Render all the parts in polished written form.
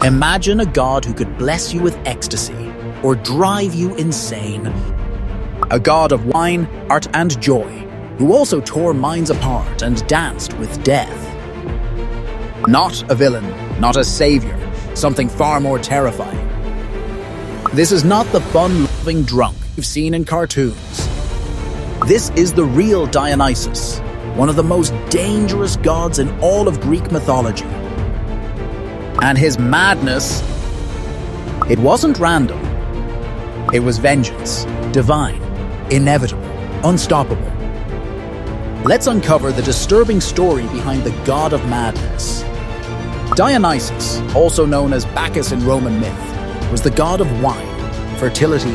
Imagine a god who could bless you with ecstasy or drive you insane. A god of wine, art, and joy, who also tore minds apart and danced with death. Not a villain, not a savior, something far more terrifying. This is not the fun-loving drunk you've seen in cartoons. This is the real Dionysus, one of the most dangerous gods in all of Greek mythology. And his madness, it wasn't random. It was vengeance, divine, inevitable, unstoppable. Let's uncover the disturbing story behind the god of madness. Dionysus, also known as Bacchus in Roman myth, was the god of wine, fertility,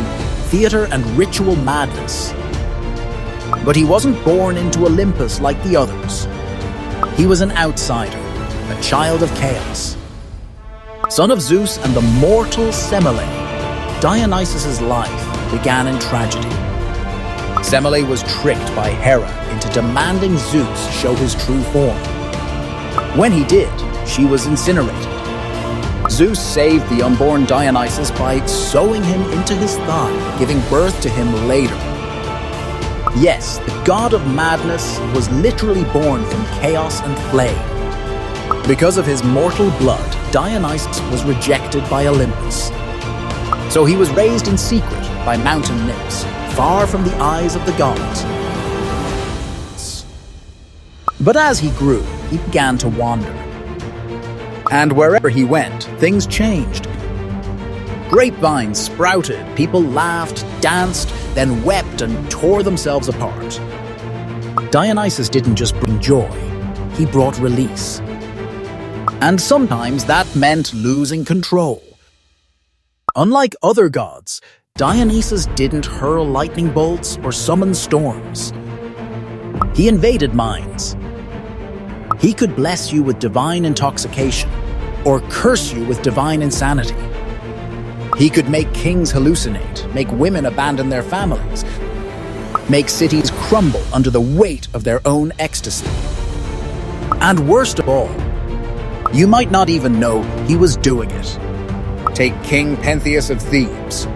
theater, and ritual madness. But he wasn't born into Olympus like the others. He was an outsider, a child of chaos. Son of Zeus and the mortal Semele, Dionysus' life began in tragedy. Semele was tricked by Hera into demanding Zeus show his true form. When he did, she was incinerated. Zeus saved the unborn Dionysus by sewing him into his thigh, giving birth to him later. Yes, the god of madness was literally born from chaos and flame. Because of his mortal blood, Dionysus was rejected by Olympus. So he was raised in secret by mountain nymphs, far from the eyes of the gods. But as he grew, he began to wander. And wherever he went, things changed. Grapevines sprouted, people laughed, danced, then wept and tore themselves apart. Dionysus didn't just bring joy, he brought release. And sometimes that meant losing control. Unlike other gods, Dionysus didn't hurl lightning bolts or summon storms. He invaded minds. He could bless you with divine intoxication or curse you with divine insanity. He could make kings hallucinate, make women abandon their families, make cities crumble under the weight of their own ecstasy. And worst of all, you might not even know he was doing it. Take King Pentheus of Thebes.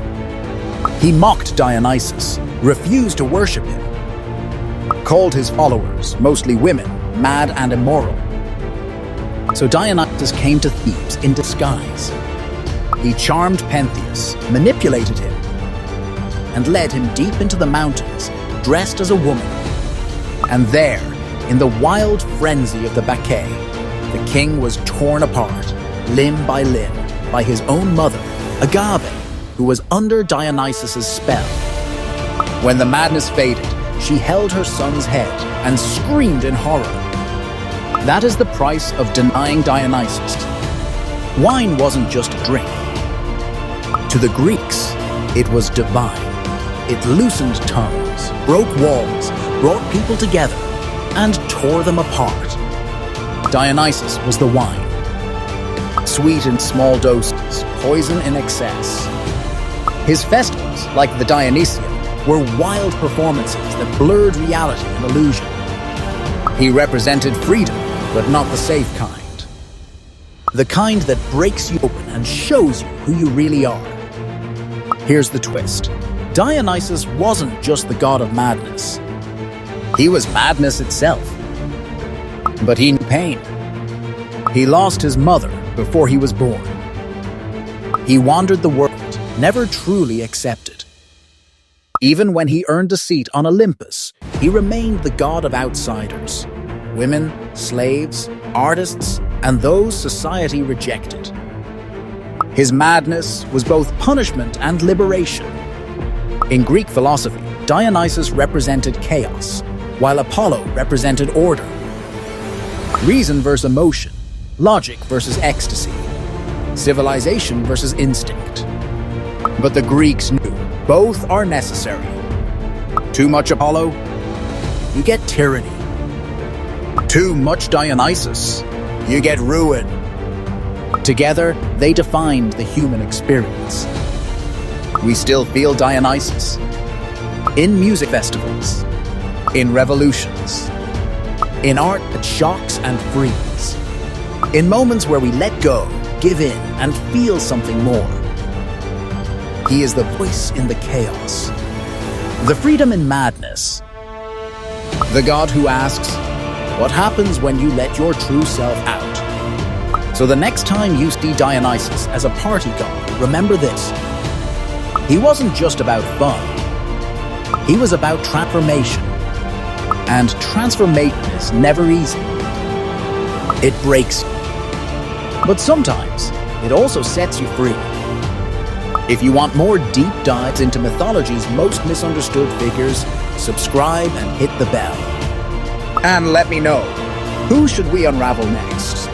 He mocked Dionysus, refused to worship him, called his followers, mostly women, mad and immoral. So Dionysus came to Thebes in disguise. He charmed Pentheus, manipulated him, and led him deep into the mountains, dressed as a woman. And there, in the wild frenzy of the Bacchae, the king was torn apart, limb by limb, by his own mother, Agave, who was under Dionysus' spell. When the madness faded, she held her son's head and screamed in horror. That is the price of denying Dionysus. Wine wasn't just a drink. To the Greeks, it was divine. It loosened tongues, broke walls, brought people together, and tore them apart. Dionysus was the wine. Sweet in small doses, poison in excess. His festivals, like the Dionysian, were wild performances that blurred reality and illusion. He represented freedom, but not the safe kind. The kind that breaks you open and shows you who you really are. Here's the twist. Dionysus wasn't just the god of madness. He was madness itself. But he knew pain. He lost his mother before he was born. He wandered the world, never truly accepted. Even when he earned a seat on Olympus, he remained the god of outsiders. Women, slaves, artists, and those society rejected. His madness was both punishment and liberation. In Greek philosophy, Dionysus represented chaos, while Apollo represented order. Reason versus emotion, logic versus ecstasy, civilization versus instinct. But the Greeks knew both are necessary. Too much Apollo, you get tyranny. Too much Dionysus, you get ruin. Together, they defined the human experience. We still feel Dionysus in music festivals, in revolutions, in art that shocks and frees, in moments where we let go give in, and feel something more. He is the voice in the chaos, the freedom in madness, the god who asks, what happens when you let your true self out? So the next time you see Dionysus as a party god, remember this. He wasn't just about fun. He was about transformation. And transformation is never easy. It breaks you. But sometimes, it also sets you free. If you want more deep dives into mythology's most misunderstood figures, subscribe and hit the bell. And let me know, who should we unravel next?